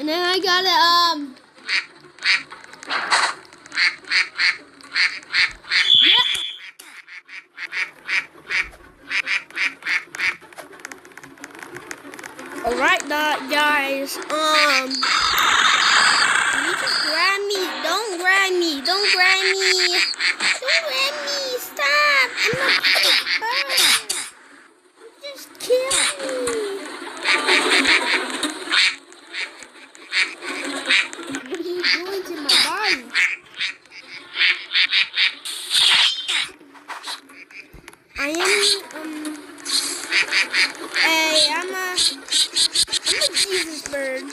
then I gotta Alright, guys, you just grab me. Don't grab me. Don't grab me. Don't grab me. Stop. I'm not hurt. Just kill me. What are you doing to my body? I am, hey, I'm a Jesus bird.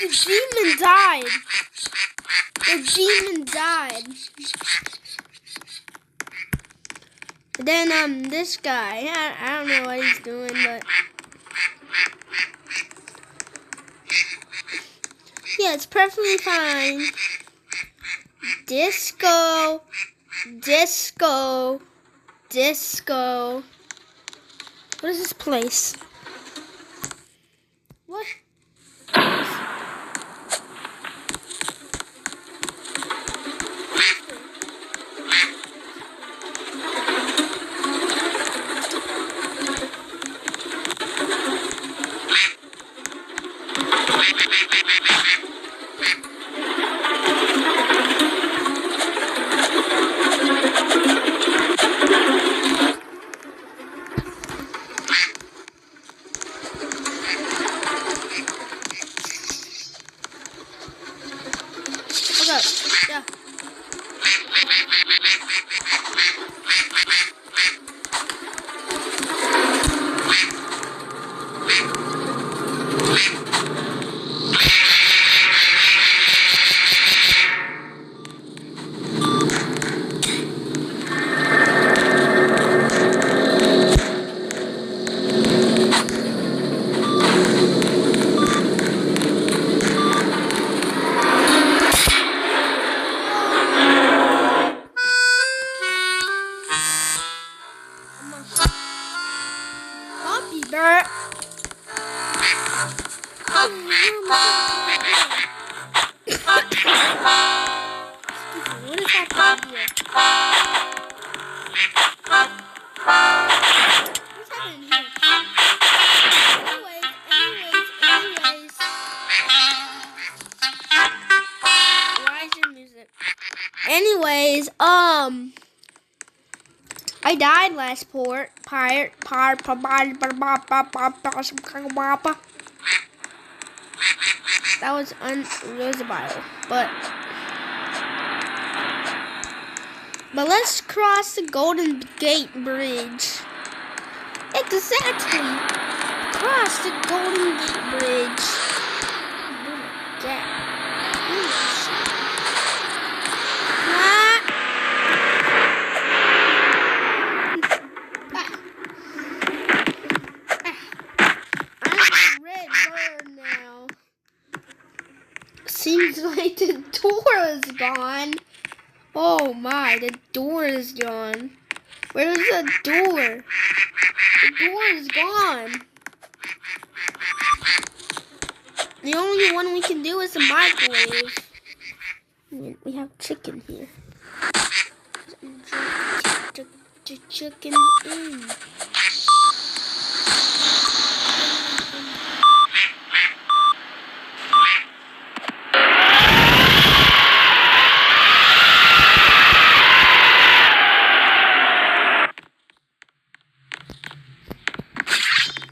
The demon died. The demon died. Then, this guy, I don't know what he's doing, but yeah, it's perfectly fine. Disco, disco, disco. What is this place? What? Yeah. Bert. What is happening here? What's happening here? Anyways. Why is your music? Anyways, I died last that was unusable, but let's cross the Golden Gate Bridge. Exactly, cross the Golden Gate Bridge. Seems like the door is gone. Oh my, the door is gone. Where's the door? The door is gone. The only one we can do is the microwave. We have chicken here. Chicken in.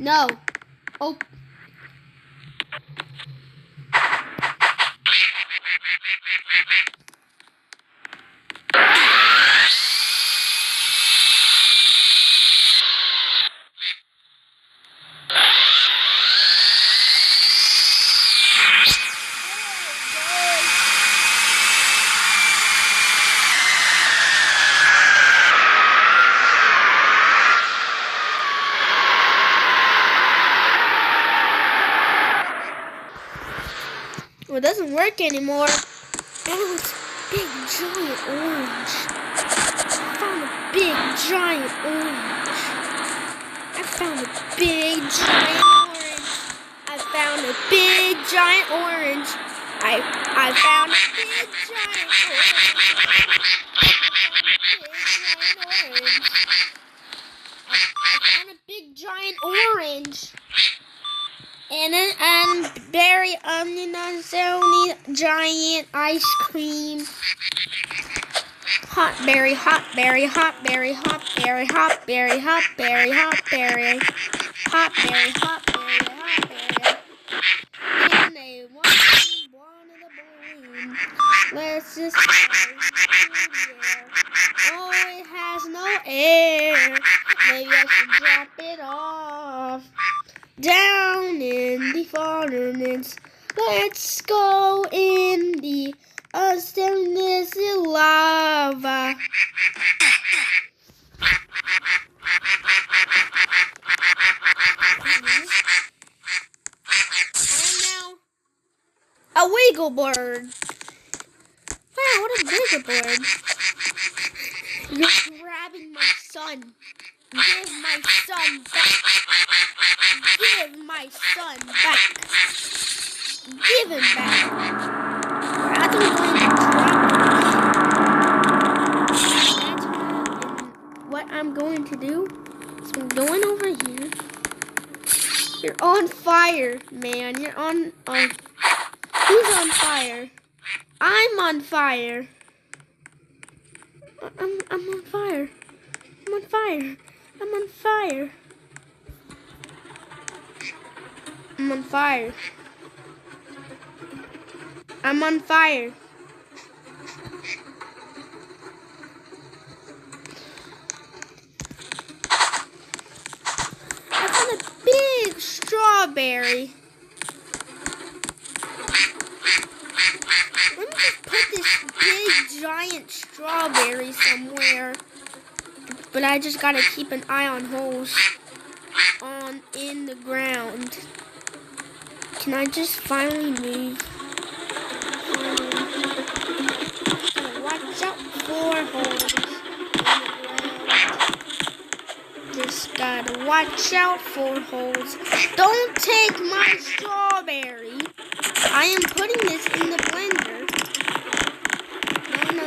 No. Oh. it doesn't work anymore. Oh, it's big giant orange. I found a big giant orange. I found a big giant orange. I found a big giant orange. I found a big giant orange. I found a big giant orange. And berry onion only giant ice cream. Hot berry, hot berry, hot berry, hot berry, hot berry, hot berry, hot berry, hot berry, hot berry, hot berry. And they wanted a balloon. Let's just fly through the air. Oh, it has no air. Maybe I should drop it off down in the furnace. Let's go in the stainless lava. I'm now a wiggle bird. Wow, what a wiggle bird. You're grabbing my son. Give my son back. Give my son back. Give him back. I don't want to drop him. What I'm going to do is I'm going over here. You're on fire, man. You're on. Who's on fire? I'm on fire. I'm on fire. I'm on fire. I'm on fire. I'm on fire. I'm on fire. I found a big strawberry. Let me just put this big giant strawberry somewhere. But I just gotta keep an eye on holes in the ground. Can I just finally move? Watch out for holes in the ground. Just gotta watch out for holes. Don't take my strawberry. I am putting this in the blender. No.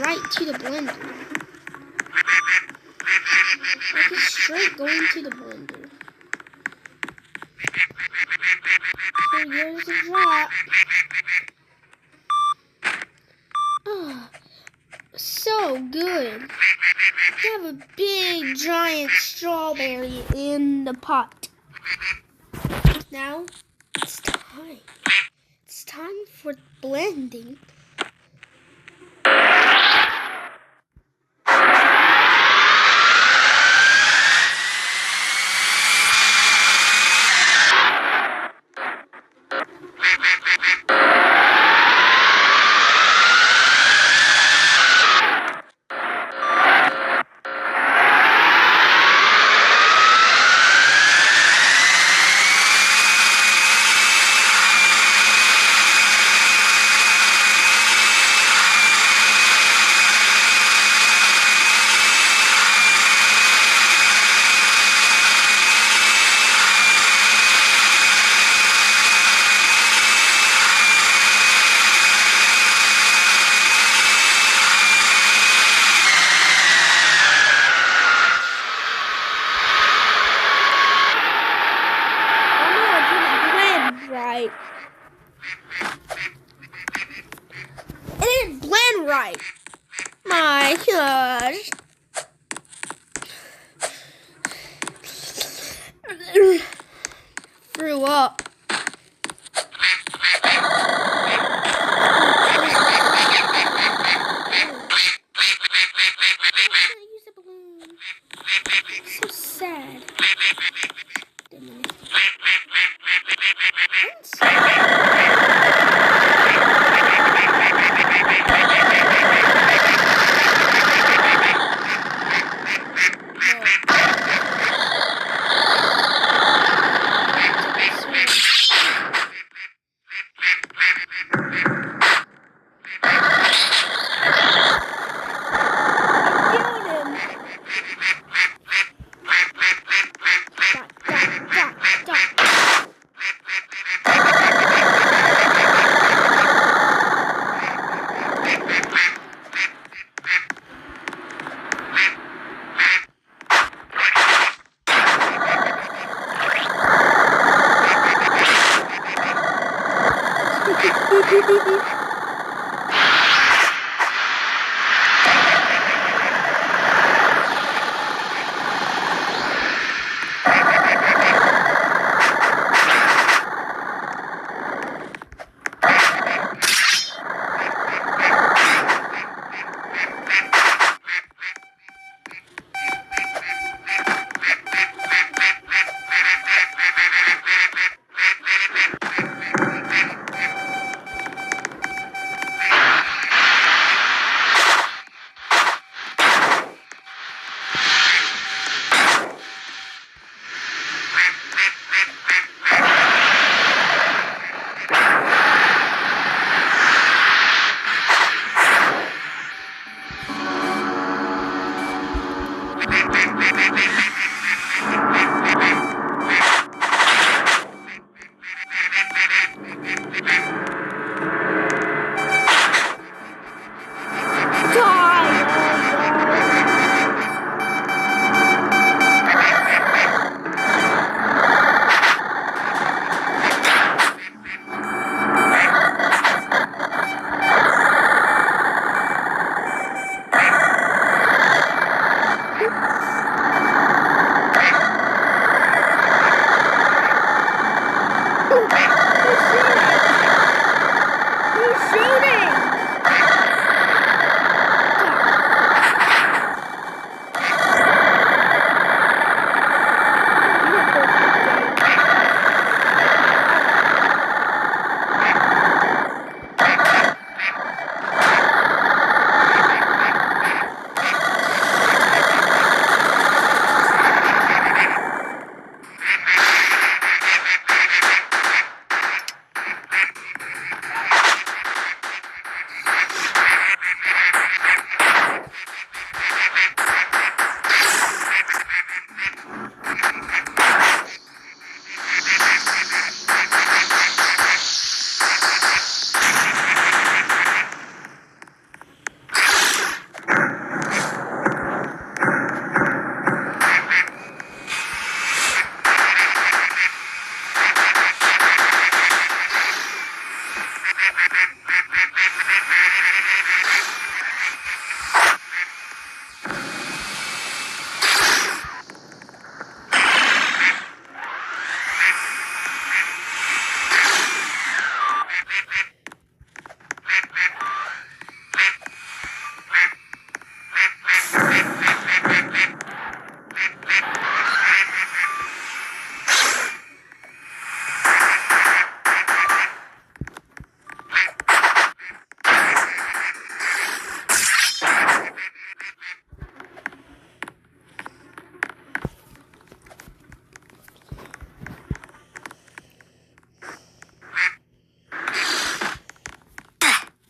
Right to the blender. Like it's straight going to the blender. So here's the drop. Oh, so good. We have a big giant strawberry in the pot. Now it's time. It's time for blending. Right. My gosh. Threw up. So sad.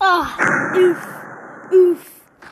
Oh, oof, oof.